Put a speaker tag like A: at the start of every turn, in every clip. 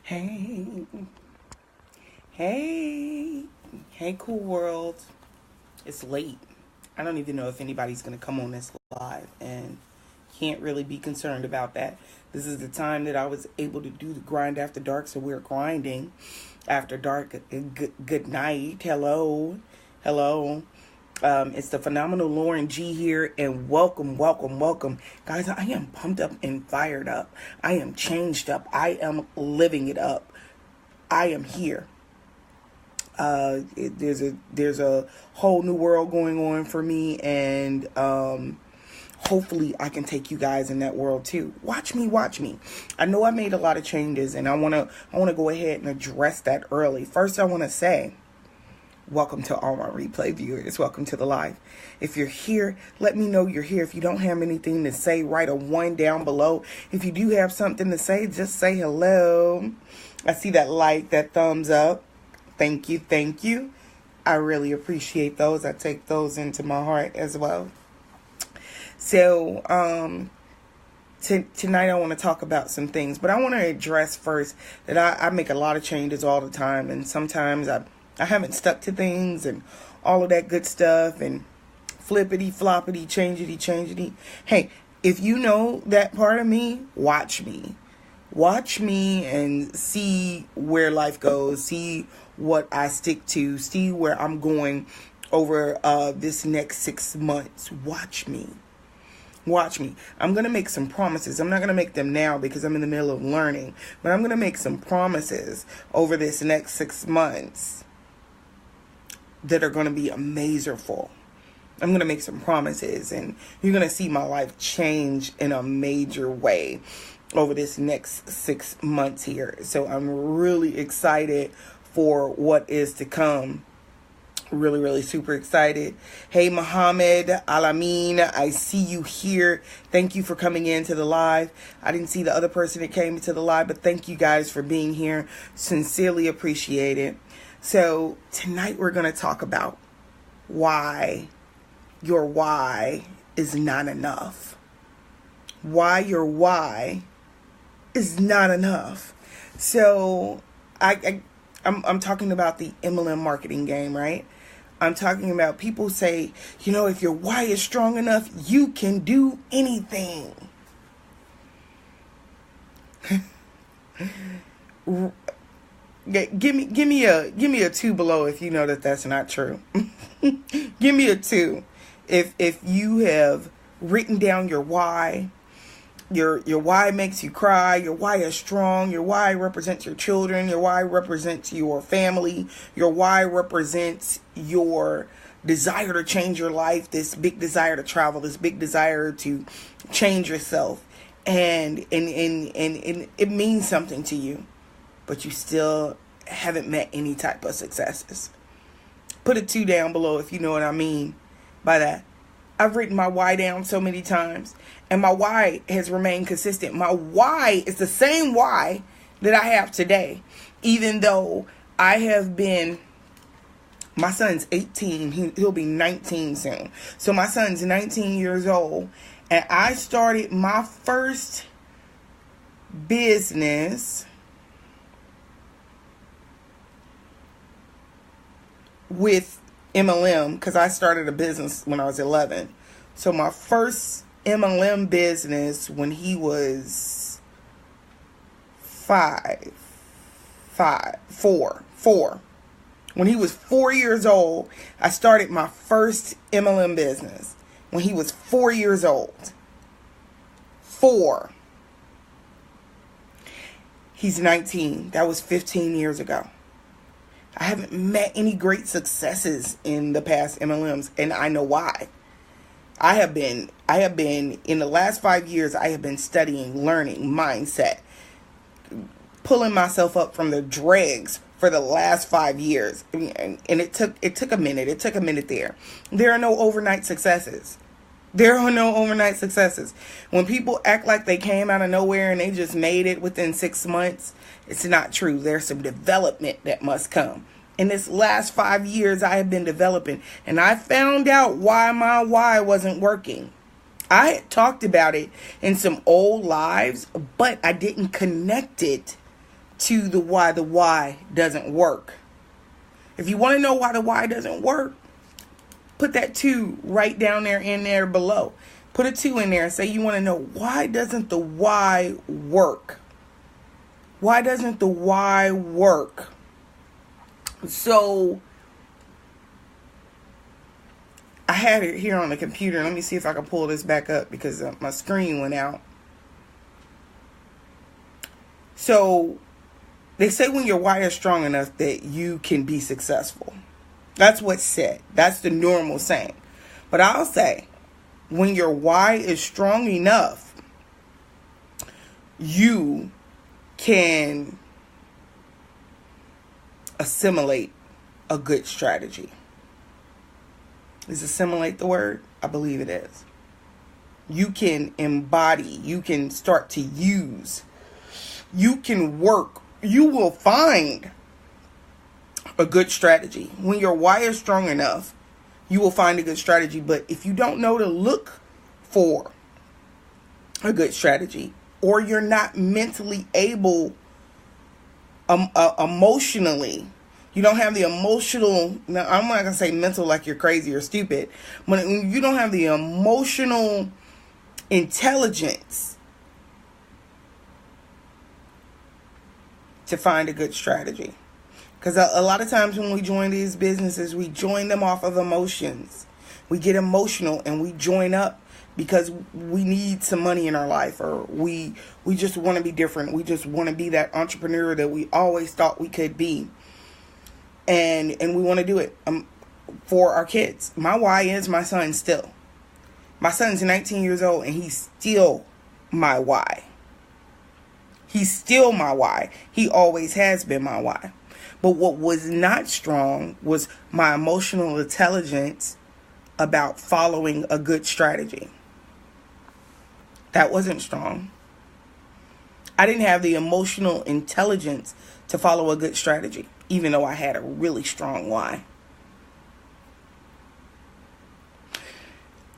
A: Hey, hey, hey, cool world. It's late. I don't even know if anybody's going to come on this live and can't really be concerned about that. This is the time that I was able to do the grind after dark, so we're grinding after dark. Good night. Hello. Hello. It's the phenomenal Lauren G here, and welcome. Guys, I am pumped up and fired up. I am changed up. I am living it up. I am here. There's a whole new world going on for me, and hopefully I can take you guys in that world too. Watch me. I know I made a lot of changes, and I wanna go ahead and address that early. First, I want to say, welcome to all my replay viewers. Welcome to the live. If you're here, let me know you're here. If you don't have anything to say, write a 1 down below. If you do have something to say, just say hello. I see that like, that thumbs up. Thank you. I really appreciate those. I take those into my heart as well. So, tonight I want to talk about some things, but I want to address first that I make a lot of changes all the time, and sometimes I haven't stuck to things and all of that good stuff and flippity floppity, changity. Hey, if you know that part of me, watch me. Watch me and see where life goes, see what I stick to, see where I'm going over this next 6 months. Watch me. I'm going to make some promises. I'm not going to make them now because I'm in the middle of learning, but I'm going to make some promises over this next 6 months that are going to be amazingful. I'm going to make some promises, and you're going to see my life change in a major way over this next 6 months here. So I'm really excited for what is to come. Really super excited. Hey, Muhammad Alamin, I see you here. Thank you for coming into the live. I didn't see the other person that came into the live, but thank you guys for being here. Sincerely appreciate it. So tonight we're going to talk about why your why is not enough. Why your why is not enough. So I'm talking about the MLM marketing game, right? I'm talking about people say, if your why is strong enough, you can do anything. Give me a 2 below if you know that that's not true. Give me a 2 if you have written down your why. Your why makes you cry. Your why is strong. Your why represents your children. Your why represents your family. Your why represents your desire to change your life, this big desire to travel, this big desire to change yourself. And it means something to you, but you still haven't met any type of successes. Put a 2 down below if you know what I mean by that. I've written my why down so many times, and my why has remained consistent. My why is the same why that I have today, even though I have been, my son's 18, he'll be 19 soon. So my son's 19 years old, and I started my first business with MLM, because I started a business when I was 11. So my first MLM business when he was 4. When he was 4 years old, I started my first MLM business. When he was 4 years old. 4. He's 19. That was 15 years ago. I haven't met any great successes in the past MLMs, and I know why. I have been in the last 5 years, I have been studying, learning, mindset, pulling myself up from the dregs for the last 5 years. And it took a minute. It took a minute there. There are no overnight successes. When people act like they came out of nowhere and they just made it within 6 months, it's not true. There's some development that must come. In this last 5 years, I have been developing, and I found out why my why wasn't working. I had talked about it in some old lives, but I didn't connect it to the why doesn't work. If you want to know why the why doesn't work, put that 2 right down there in there below. Put a 2 in there and say you want to know, why doesn't the why work? Why doesn't the why work? So I had it here on the computer. Let me see if I can pull this back up because my screen went out. So they say when your why is strong enough that you can be successful. That's what's said. That's the normal saying. But I'll say, when your why is strong enough, you can assimilate a good strategy. Is assimilate the word? I believe it is. You can embody. You can start to use. You can work. You will find a good strategy. When your why is strong enough, you will find a good strategy. But if you don't know to look for a good strategy, or you're not mentally able, emotionally, you don't have the emotional, now I'm not going to say mental like you're crazy or stupid, but when you don't have the emotional intelligence to find a good strategy. Because a lot of times when we join these businesses, we join them off of emotions. We get emotional and we join up because we need some money in our life, or we just want to be different. We just want to be that entrepreneur that we always thought we could be. And we want to do it for our kids. My why is my son still. My son's 19 years old and he's still my why. He's still my why. He always has been my why. But what was not strong was my emotional intelligence about following a good strategy. That wasn't strong. I didn't have the emotional intelligence to follow a good strategy, even though I had a really strong why.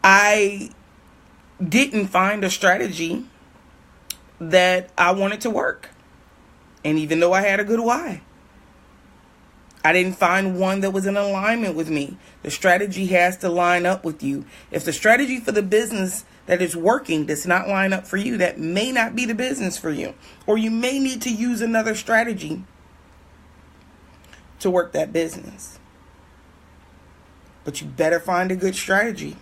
A: I didn't find a strategy that I wanted to work. And even though I had a good why, I didn't find one that was in alignment with me. The strategy has to line up with you. If the strategy for the business that is working does not line up for you, that may not be the business for you. Or you may need to use another strategy to work that business. But you better find a good strategy.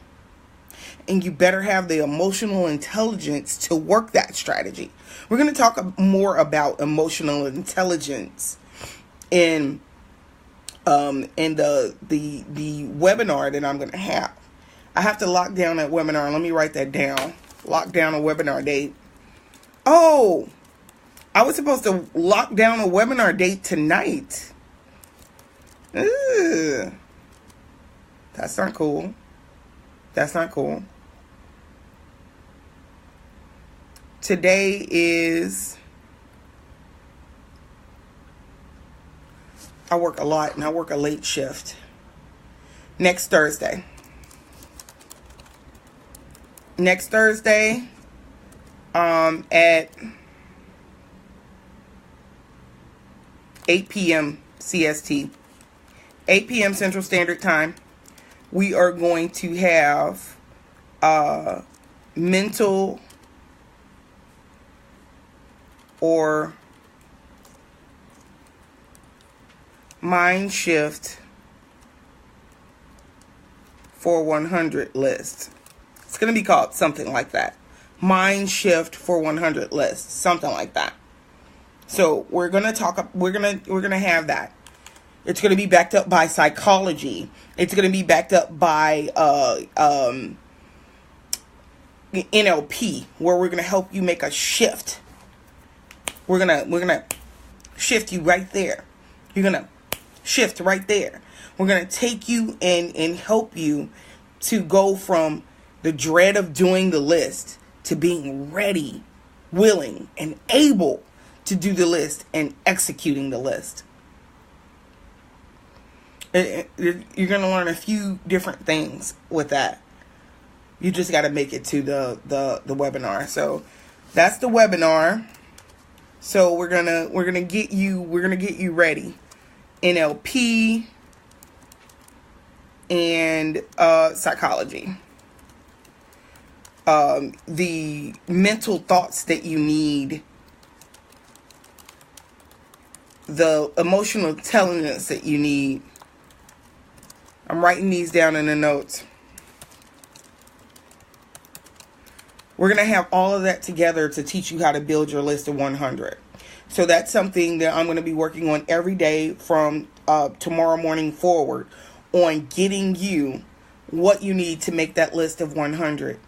A: And you better have the emotional intelligence to work that strategy. We're going to talk more about emotional intelligence in the webinar that I'm going to have. I have to lock down that webinar. Let me write that down. Lock down a webinar date. Oh, I was supposed to lock down a webinar date tonight. Ugh. That's not cool. That's not cool. Today is, I work a lot and I work a late shift. Next Thursday. Next Thursday, at 8 p.m. CST, 8 p.m. Central Standard Time, we are going to have mental or mind shift for 100 list. It's going to be called something like that. Mind shift for 100 list, something like that. So we're going to talk, we're going to have that. It's going to be backed up by psychology. It's going to be backed up by NLP, where we're going to help you make a shift. We're gonna shift you right there. You're gonna shift right there. We're gonna take you and help you to go from the dread of doing the list to being ready, willing, and able to do the list and executing the list. You're gonna learn a few different things with that. You just got to make it to the webinar. So that's the webinar. So we're gonna get you ready. NLP and psychology. The mental thoughts that you need, the emotional intelligence that you need. I'm writing these down in the notes. We're going to have all of that together to teach you how to build your list of 100. So that's something that I'm going to be working on every day from tomorrow morning forward, on getting you what you need to make that list of 100.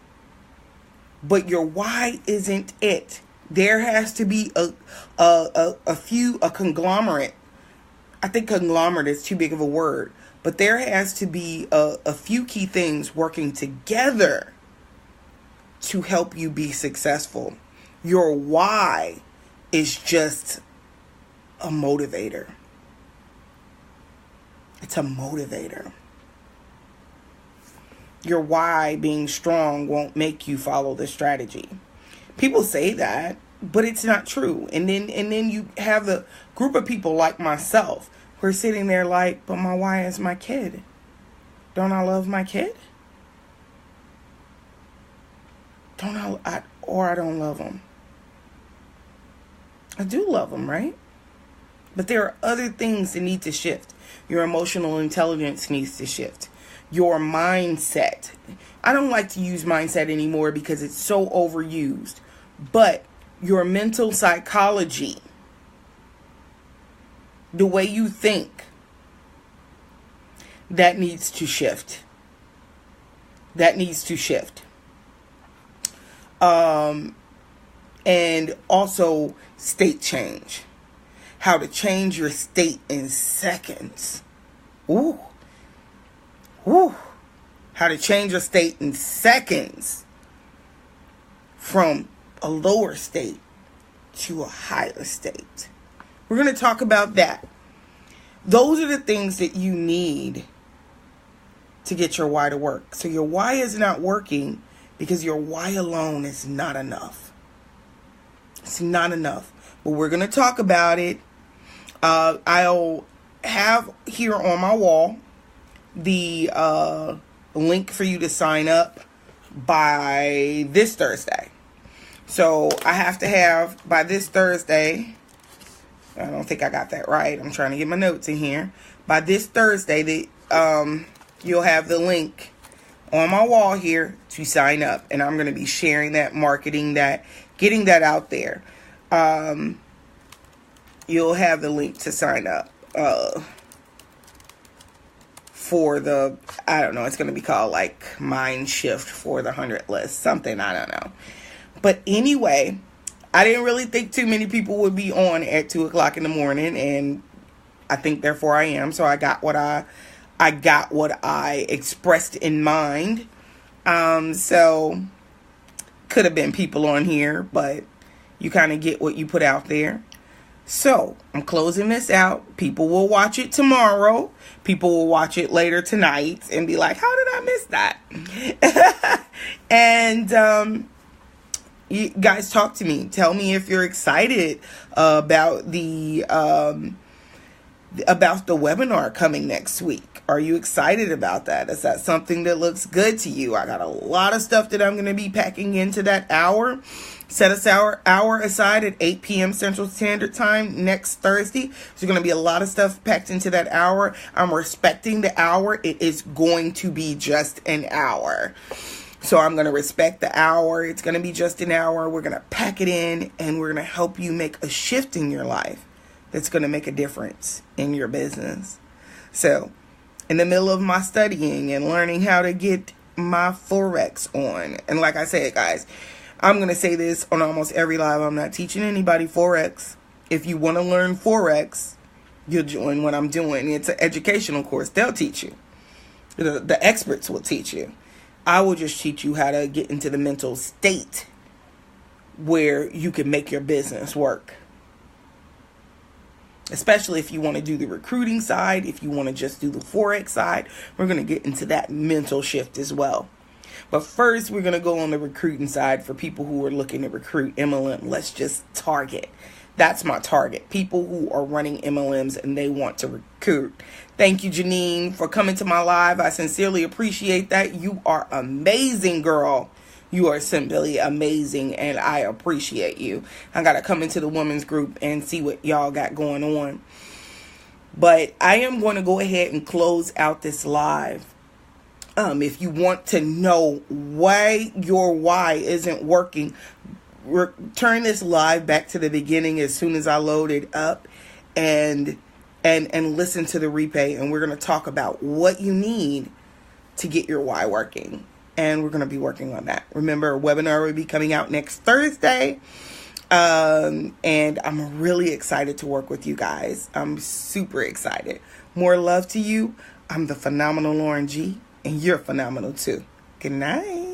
A: But your why isn't it. There has to be a conglomerate. I think conglomerate is too big of a word. But there has to be a few key things working together to help you be successful. Your why is just a motivator. It's a motivator. Your why being strong won't make you follow the strategy. People say that, but it's not true. And then you have a group of people like myself who are sitting there like, but my why is my kid. Don't I love my kid? I don't love them. I do love them, right? But there are other things that need to shift. Your emotional intelligence needs to shift. Your mindset. I don't like to use mindset anymore because it's so overused. But your mental psychology, the way you think, that needs to shift. That needs to shift. And also state change. How to change your state in seconds. Ooh. Woo. How to change your state in seconds from a lower state to a higher state. We're going to talk about that. Those are the things that you need to get your why to work. So your why is not working because your why alone is not enough. It's not enough. But we're going to talk about it. I'll have here on my wall the link for you to sign up by this Thursday. So I have to have by this Thursday. I don't think I got that right. I'm trying to get my notes in here. By this Thursday, you'll have the link on my wall here to sign up. And I'm going to be sharing that, marketing that, getting that out there. You'll have the link to sign up for the, I don't know, it's going to be called like Mind Shift for the 100 list. Something, I don't know. But anyway, I didn't really think too many people would be on at 2 o'clock in the morning, and I think therefore I am. So I got what I expressed in mind. So could have been people on here, but you kind of get what you put out there. So I'm closing this out. People will watch it tomorrow. People will watch it later tonight and be like, how did I miss that? And you guys talk to me. Tell me if you're excited about the webinar coming next week. Are you excited about that? Is that something that looks good to you? I got a lot of stuff that I'm going to be packing into that hour. Set us our hour aside at 8 p.m. Central Standard Time next Thursday. There's going to be a lot of stuff packed into that hour. I'm respecting the hour. It is going to be just an hour. So I'm going to respect the hour. It's going to be just an hour. We're going to pack it in, and we're going to help you make a shift in your life that's going to make a difference in your business. So in the middle of my studying and learning how to get my Forex on, and like I said, guys, I'm going to say this on almost every live. I'm not teaching anybody Forex. If you want to learn Forex, you'll join what I'm doing. It's an educational course. They'll teach you. The experts will teach you. I will just teach you how to get into the mental state where you can make your business work. Especially if you want to do the recruiting side, if you want to just do the Forex side, we're going to get into that mental shift as well. But first, we're going to go on the recruiting side for people who are looking to recruit MLM. Let's just target That's my target. People who are running MLMs and they want to recruit. Thank you, Janine, for coming to my live. I sincerely appreciate that. You are amazing, girl. You are simply amazing, and I appreciate you. I got to come into the women's group and see what y'all got going on. But I am going to go ahead and close out this live. If you want to know why your why isn't working, turn this live back to the beginning as soon as I load it up and listen to the replay. And we're going to talk about what you need to get your why working. And we're going to be working on that. Remember, a webinar will be coming out next Thursday. And I'm really excited to work with you guys. I'm super excited. More love to you. I'm the phenomenal Lauren G. And you're phenomenal too. Good night.